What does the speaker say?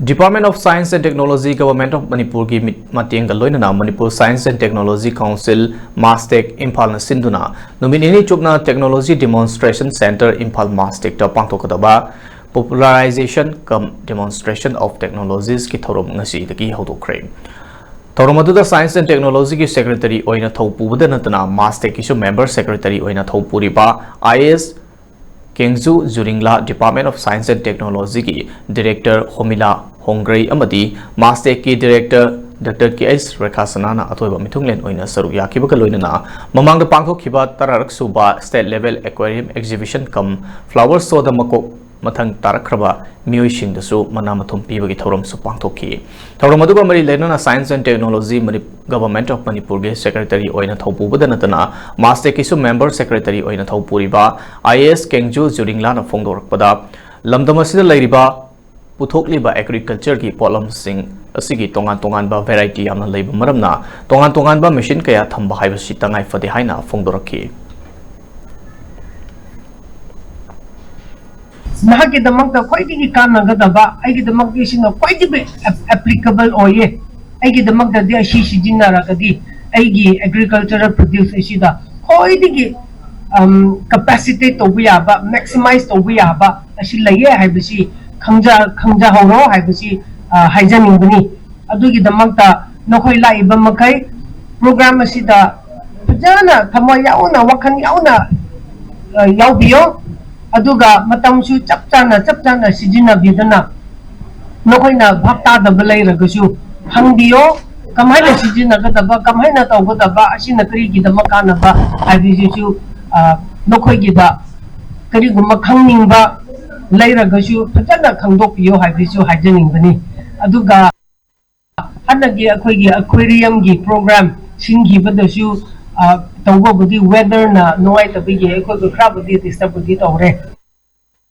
Department of Science and Technology, Government of Manipur ki Matiang Galoina, Manipur Science and Technology Council, Mastec, Impal Sinduna, Nominini Chukna Technology Demonstration Center, Impal Mastec, Pantokadaba, Popularization cum Demonstration of Technologies ki Thorum Nasi, the key how to crane. Thoromadu Science and Technology ki Secretary Oina Thopu, the Natana, Mastec issue member Secretary Oina Thopuriba, IS Kengzu Zuringla, Department of Science and Technology ki Director Homila Hongray Amadi, Mastec ki Director Dr. K.S. Rekhasanana Atoiba Mitunglen Oina Saruya Kibakaloina, Mamang the Pangko Kiba Tararak Suba State Level Aquarium Exhibition cum Flower Soda Mako Matang Tarakraba, Muishing the Su, Manamatum Pibaki Thorum Supangtoki. Thoromaduga Mari Lenana Science and Technology Government of Manipur Secretary Oina Thopu Budanatana, Mastec issue member Secretary Oina Thopuriba, IS Kengju Zuringlan Fongdor Pada, Lamdamasida Ladiba, Puthokliba Agriculture ki Polam Sing, Asigi Tongan ba variety amna labor maramna, Tongan ba machine kaya thamba Hibasitangai for the Haina Fongdoraki. Nahagi the monk the quite the Kanagaba, I get the monk is quite applicable or ye. I get the monk that they are Shishina Rakadi, Agi agricultural produce Ishida, quite the capacity to we are, but maximize to we are, but Ashila Habishi, Kanja Horo, Habishi, Hygienic Buni, Adugi the Monta, Nohoila Ibamakai, program Ashida, Pajana, Tamoyauna, Wakan Yauna, Yaubio. Aduga matamsu chapchana sijina bidana nokoina bhakta da balai ragasu hangbiyo kamhaina sijina gadaba kamhaina tawgadaba asina kari gidama kana ba habisu nokoi gida kari gumma khangningba lai ragasu phajana khangdokpiyo habisu hajaningbani aduga hanagi akhoi aquarium gi program singi badasu tawbodi weather na noi tabigi akhoi khra bodi disturb bodi tawre